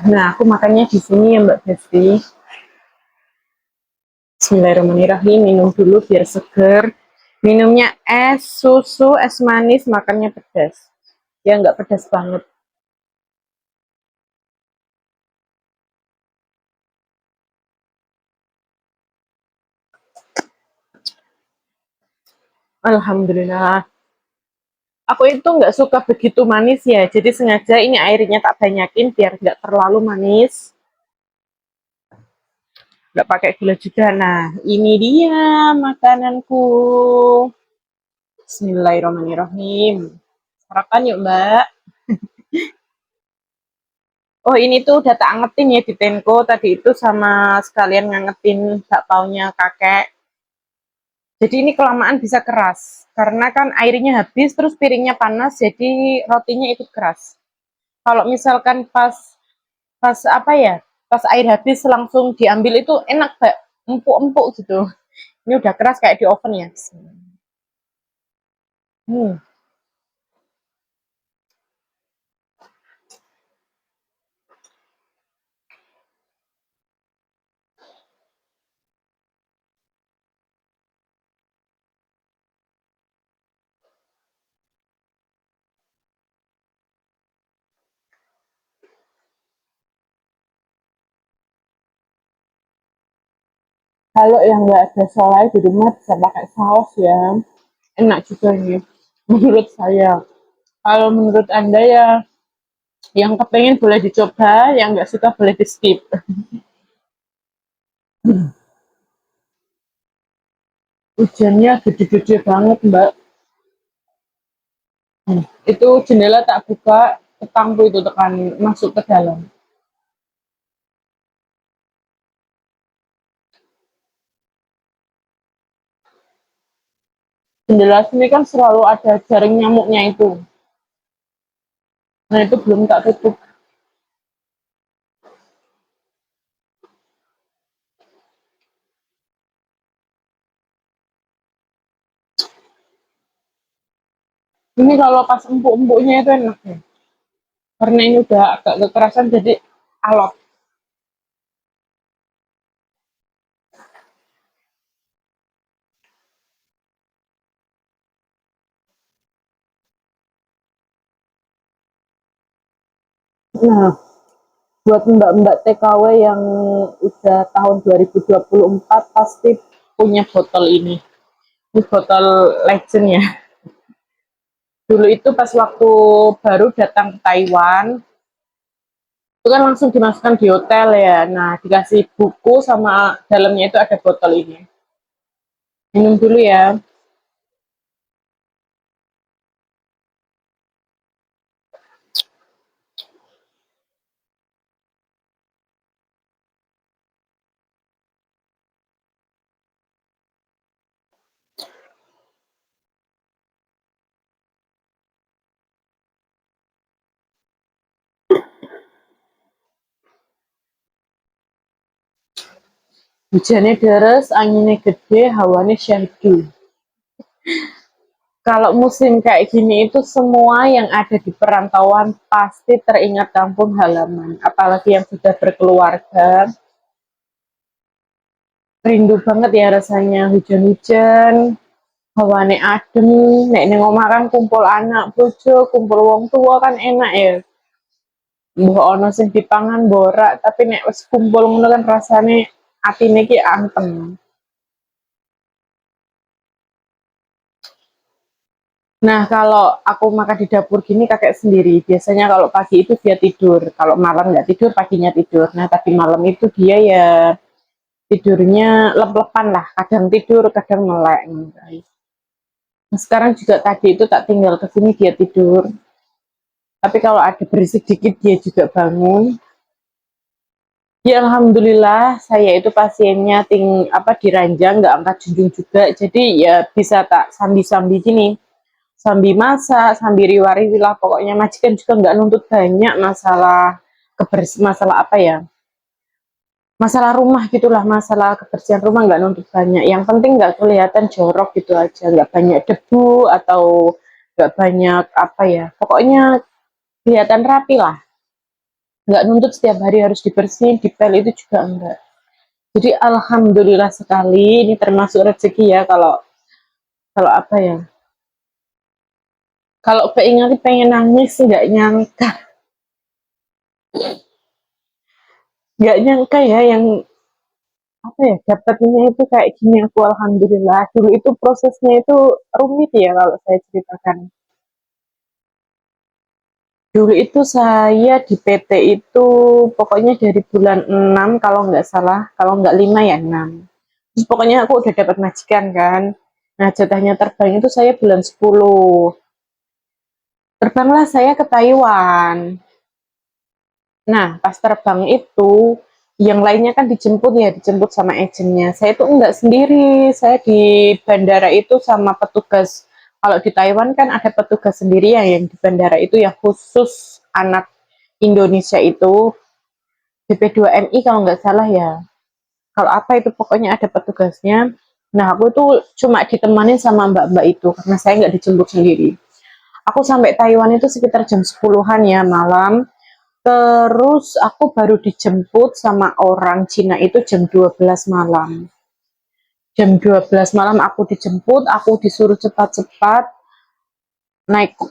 Nah, aku makannya di sini ya Mbak Desti. Bismillahirrahmanirrahim. Minum dulu biar seger. Minumnya es susu, es manis, makannya pedas. Ya nggak pedas banget. Alhamdulillah. Aku itu nggak suka begitu manis ya. Jadi sengaja ini airnya tak banyakin biar nggak terlalu manis. Nggak pakai gula juga. Nah, ini dia makananku. Bismillahirrahmanirrahim. Sarapan yuk Mbak. Oh ini tuh udah tak angetin ya di Tenko tadi itu sama sekalian ngangetin bakpaunya kakek. Jadi ini kelamaan bisa keras karena kan airnya habis terus piringnya panas jadi rotinya ikut keras. Kalau misalkan pas pas apa ya pas air habis langsung diambil itu enak kayak empuk-empuk gitu. Ini udah keras kayak di oven ya. Hmm. Kalau yang nggak ada selai di rumah bisa pakai saus ya. Enak juga nih menurut saya. Kalau menurut Anda ya yang kepengen boleh dicoba, yang nggak suka boleh di skip. Hujannya gede-gede banget, Mbak. Itu jendela tak buka, tetanggu itu tekan masuk ke dalam. Jendela sini kan selalu ada jaring nyamuknya itu. Nah itu belum tak tutup. Ini kalau pas empuk-empuknya itu enak ya. Karena ini udah agak kekerasan jadi alot. Nah, buat mbak-mbak TKW yang udah tahun 2024 pasti punya botol ini. Ini botol legend ya. Dulu itu pas waktu baru datang ke Taiwan, itu kan langsung dimasukkan di hotel ya. Nah, dikasih buku sama dalamnya itu ada botol ini. Minum dulu ya. Hujannya deras, anginnya gede, hawanya syahdu. Kalau musim kayak gini itu semua yang ada di perantauan pasti teringat kampung halaman. Apalagi yang sudah berkeluarga, rindu banget ya rasanya hujan-hujan, hawane adem, nek ning omah kan kumpul anak bojo, kumpul wong tua kan enak ya. Mbah ana sing dipangan borak, tapi nek wis kumpul ngono kan rasane atine ki anteng. Nah, kalau aku makan di dapur gini kakek sendiri. Biasanya kalau pagi itu dia tidur, kalau malam nggak tidur, paginya tidur. Nah, tapi malam itu dia ya tidurnya lep-lepan lah. Kadang tidur, kadang melek. Nah, sekarang juga tadi itu tak tinggal ke sini dia tidur. Tapi kalau ada berisik dikit dia juga bangun. Ya alhamdulillah saya itu pasiennya apa diranjang nggak angkat junjung juga. Jadi ya bisa tak sambi-sambi gini. Sambil masak, sambil riwa-riwi lah pokoknya majikan juga nggak nuntut banyak masalah masalah apa ya, masalah rumah gitulah, masalah kebersihan rumah nggak nuntut banyak, yang penting nggak kelihatan jorok gitu aja, nggak banyak debu atau nggak banyak apa ya, pokoknya kelihatan rapi lah. nggak nuntut setiap hari harus dibersihin, dipel itu juga enggak. Jadi alhamdulillah sekali, ini termasuk rezeki ya kalau kalau apa ya? Kalau keinget pengen nangis, nggak nyangka ya yang apa ya dapatnya itu kayak gini aku alhamdulillah. Dulu itu prosesnya itu rumit ya kalau saya ceritakan. Dulu itu saya di PT itu pokoknya dari bulan 6 kalau nggak salah, kalau nggak 5 ya 6. Terus pokoknya aku udah dapat majikan kan. Nah, jatahnya terbang itu saya bulan 10. Terbanglah saya ke Taiwan. Nah, pas terbang itu yang lainnya kan dijemput ya, dijemput sama agennya. Saya itu enggak sendiri, saya di bandara itu sama petugas. Kalau di Taiwan kan ada petugas sendiri ya yang di bandara itu yang khusus anak Indonesia itu BP2MI kalau nggak salah ya. Kalau apa itu pokoknya ada petugasnya. Nah, aku tuh cuma ditemani sama mbak-mbak itu karena saya nggak dijemput sendiri. Aku sampai Taiwan itu sekitar jam 10-an ya malam. Terus aku baru dijemput sama orang Cina itu jam 12 malam. Jam 12 malam aku dijemput, aku disuruh cepat-cepat,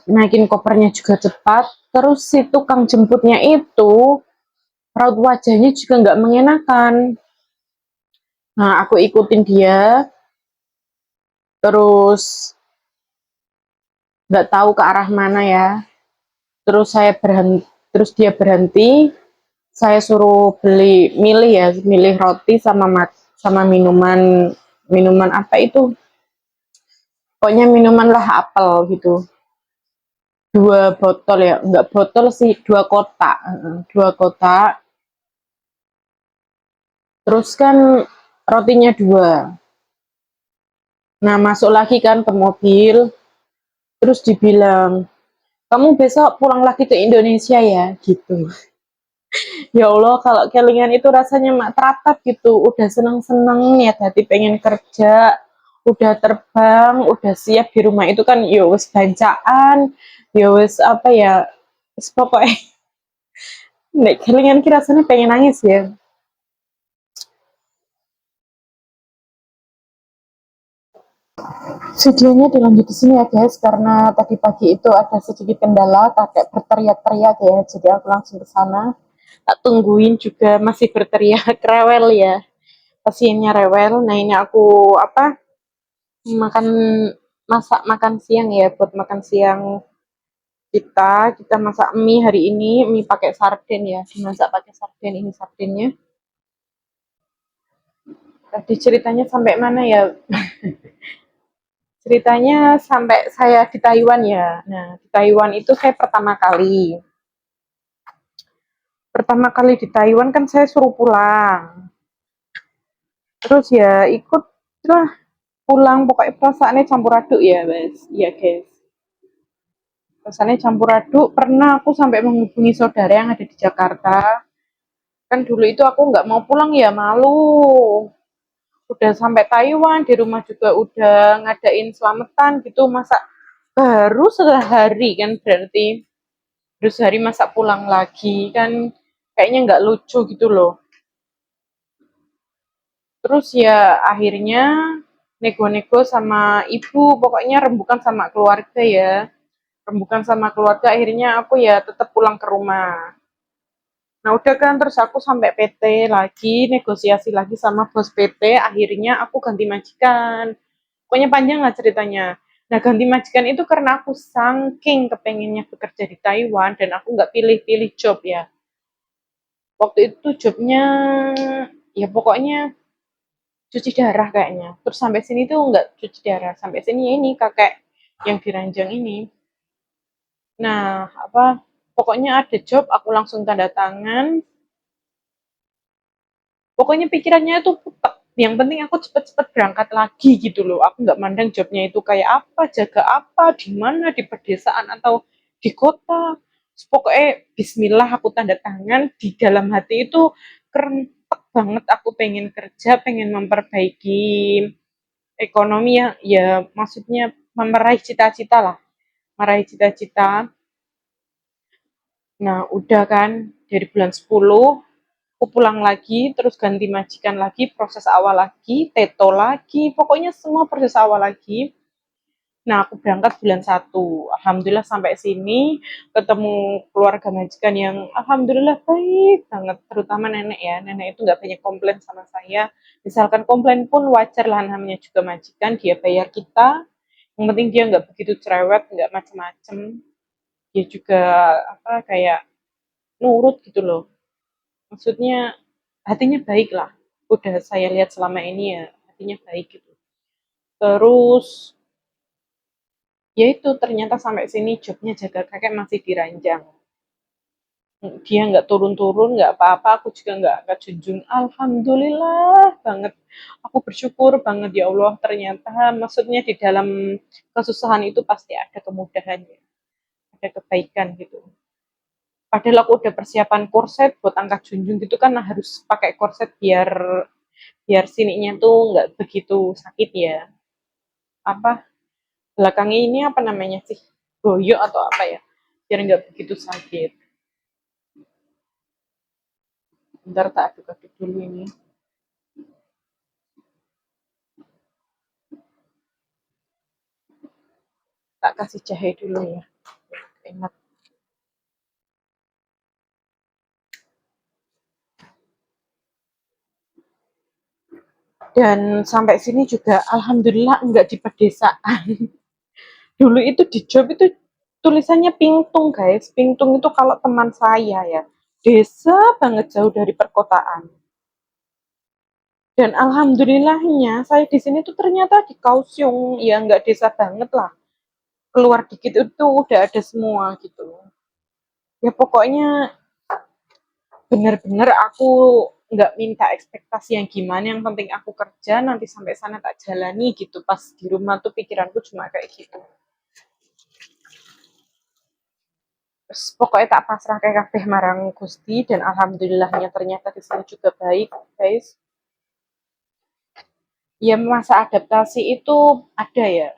naikin kopernya juga cepat. Terus si tukang jemputnya itu, raut wajahnya juga nggak mengenakan. Nah, aku ikutin dia, terus nggak tahu ke arah mana ya. Terus saya berhenti, terus dia berhenti, saya suruh milih ya, milih roti sama minuman minuman apa itu? Pokoknya minuman lah apel gitu. Dua botol ya, enggak botol sih, dua kotak. Dua kotak. Terus kan rotinya dua. Nah, masuk lagi kan ke mobil, terus dibilang, "Kamu besok pulang lagi ke Indonesia ya?" gitu. Ya Allah, kalau kelingan itu rasanya mak teratap gitu. Udah seneng-seneng ya tadi pengen kerja, udah terbang, udah siap di rumah itu kan ya wis bancaan, ya wis apa ya, wis pokoknya nek kelingan ki rasanya pengen nangis ya. Videonya dilanjut di sini ya guys, karena tadi pagi itu ada sedikit kendala, kakek berteriak-teriak ya, jadi aku langsung ke sana. Tak tungguin juga masih berteriak, rewel ya, pasiennya rewel. Nah ini aku apa makan makan siang ya, buat makan siang kita masak mie hari ini, mie pakai sarden ya, dimasak pakai sarden. Ini sardennya. Tadi ceritanya sampai mana ya? Ceritanya sampai saya di Taiwan ya. Nah, di Taiwan itu saya pertama kali di Taiwan kan saya suruh pulang. Terus ya ikut lah pulang, pokoknya perasaannya campur aduk ya guys. Iya guys. Rasanya campur aduk. Pernah aku sampai menghubungi saudara yang ada di Jakarta. Kan dulu itu aku nggak mau pulang ya, malu. Udah sampai Taiwan, di rumah juga udah ngadain selamatan gitu, masa baru sehari kan berarti. Baru sehari masa pulang lagi kan kayaknya nggak lucu gitu loh. Terus ya akhirnya nego-nego sama ibu, pokoknya rembukan sama keluarga ya. Rembukan sama keluarga akhirnya aku ya tetap pulang ke rumah. Nah udah kan terus aku sampai PT lagi, negosiasi lagi sama bos PT, akhirnya aku ganti majikan. Pokoknya panjang lah ceritanya. Nah ganti majikan itu karena aku saking kepengennya bekerja di Taiwan dan aku nggak pilih-pilih job ya. Waktu itu jobnya ya pokoknya cuci darah kayaknya. Terus sampai sini tuh nggak cuci darah, sampai sini ya ini kakek yang diranjang ini. Nah apa pokoknya ada job aku langsung tanda tangan. Pokoknya pikirannya tuh yang penting aku cepet-cepet berangkat lagi gitu loh. Aku nggak mandang jobnya itu kayak apa, jaga apa, di mana, di pedesaan atau di kota. Pokoknya Bismillah aku tanda tangan, di dalam hati itu kerentek banget aku pengen kerja, pengen memperbaiki ekonomi ya, ya maksudnya meraih cita-cita lah, meraih cita-cita. Nah, udah kan dari bulan 10 aku pulang lagi, terus ganti majikan lagi, proses awal lagi, teto lagi, pokoknya semua proses awal lagi. Nah, aku berangkat bulan 1. Alhamdulillah sampai sini ketemu keluarga majikan yang alhamdulillah baik banget, terutama nenek ya. Nenek itu nggak banyak komplain sama saya. Misalkan komplain pun wajar lah, namanya juga majikan, dia bayar kita. Yang penting dia nggak begitu cerewet, nggak macem-macem. Dia juga apa kayak nurut gitu loh. Maksudnya hatinya baik lah. Udah saya lihat selama ini ya hatinya baik gitu. Terus ya itu ternyata sampai sini jobnya jaga kakek masih diranjang. Dia nggak turun-turun, nggak apa-apa, aku juga nggak junjung. Alhamdulillah banget. Aku bersyukur banget ya Allah, ternyata maksudnya di dalam kesusahan itu pasti ada kemudahan ya, ada kebaikan gitu. Padahal aku udah persiapan korset buat angkat junjung gitu kan, harus pakai korset biar biar sininya tuh nggak begitu sakit ya. Apa belakangnya ini apa namanya sih, boyok atau apa ya, biar nggak begitu sakit. Bentar tak aduk-aduk dulu ini, tak kasih jahe dulu ya, enak. Dan sampai sini juga alhamdulillah enggak di pedesaan. Dulu itu di job itu tulisannya Pingtung guys. Pingtung itu kalau teman saya ya, desa banget jauh dari perkotaan. Dan alhamdulillahnya saya di sini tuh ternyata di Kaohsiung, ya nggak desa banget lah. Keluar dikit itu udah ada semua gitu. Ya pokoknya bener-bener aku nggak minta ekspektasi yang gimana, yang penting aku kerja nanti sampai sana tak jalani gitu. Pas di rumah tuh pikiranku cuma kayak gitu. Terus pokoknya tak pasrah kayak kabeh marang Gusti, dan alhamdulillahnya ternyata di sini juga baik guys. Ya masa adaptasi itu ada ya,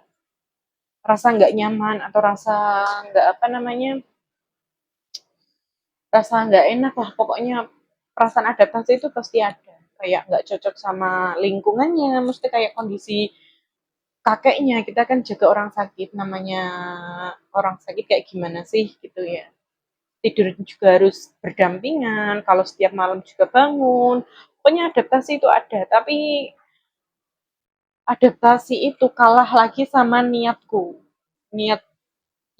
rasa nggak nyaman atau rasa nggak apa namanya, rasa nggak enak lah pokoknya. Perasaan adaptasi itu pasti ada, kayak nggak cocok sama lingkungannya, mesti kayak kondisi kakeknya. Kita kan jaga orang sakit, namanya orang sakit kayak gimana sih gitu ya, tidur juga harus berdampingan, kalau setiap malam juga bangun. Pokoknya adaptasi itu ada, tapi adaptasi itu kalah lagi sama niatku. Niat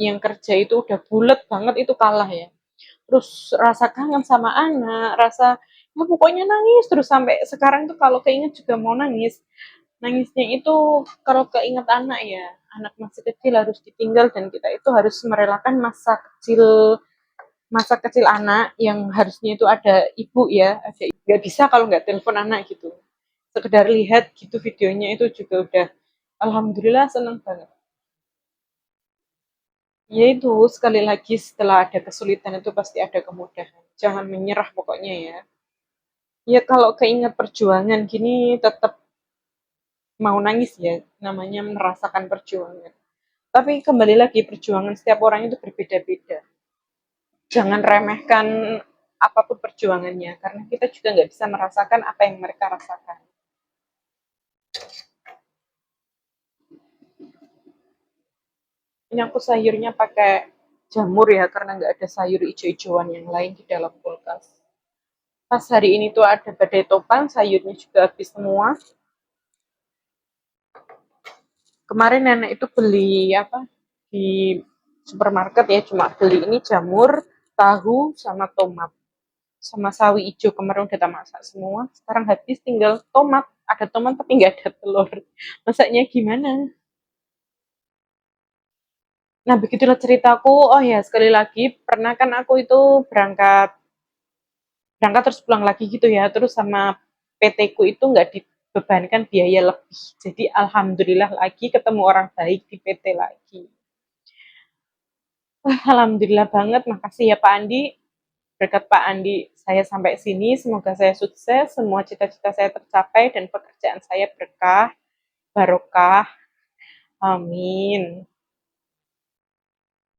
yang kerja itu udah bulat banget, itu kalah ya. Terus rasa kangen sama anak, rasa ya pokoknya nangis terus sampai sekarang tuh kalau keinget juga mau nangis. Nangisnya itu kalau keinget anak ya, anak masih kecil harus ditinggal, dan kita itu harus merelakan masa kecil anak yang harusnya itu ada ibu ya, ada nggak bisa kalau nggak telepon anak gitu. Sekedar lihat gitu videonya itu juga udah alhamdulillah seneng banget. Ya itu sekali lagi, setelah ada kesulitan itu pasti ada kemudahan. Jangan menyerah pokoknya ya. Ya kalau keinget perjuangan gini tetap mau nangis ya, namanya merasakan perjuangan. Tapi kembali lagi, perjuangan setiap orang itu berbeda-beda. Jangan remehkan apapun perjuangannya, karena kita juga nggak bisa merasakan apa yang mereka rasakan. Ini aku sayurnya pakai jamur ya, karena nggak ada sayur hijau-hijauan yang lain di dalam kulkas. Pas hari ini tuh ada badai topan, sayurnya juga habis semua. Kemarin nenek itu beli apa di supermarket ya, cuma beli ini jamur, tahu, sama tomat, sama sawi hijau. Kemarin udah tak masak semua, sekarang habis tinggal tomat. Ada tomat tapi nggak ada telur. Masaknya gimana? Nah, begitulah ceritaku. Oh ya, sekali lagi, pernah kan aku itu berangkat berangkat terus pulang lagi gitu ya. Terus sama PT ku itu nggak dibebankan biaya lebih. Jadi alhamdulillah lagi ketemu orang baik di PT lagi. Wah, alhamdulillah banget. Makasih ya Pak Andi. Berkat Pak Andi saya sampai sini. Semoga saya sukses, semua cita-cita saya tercapai, dan pekerjaan saya berkah, barokah. Amin.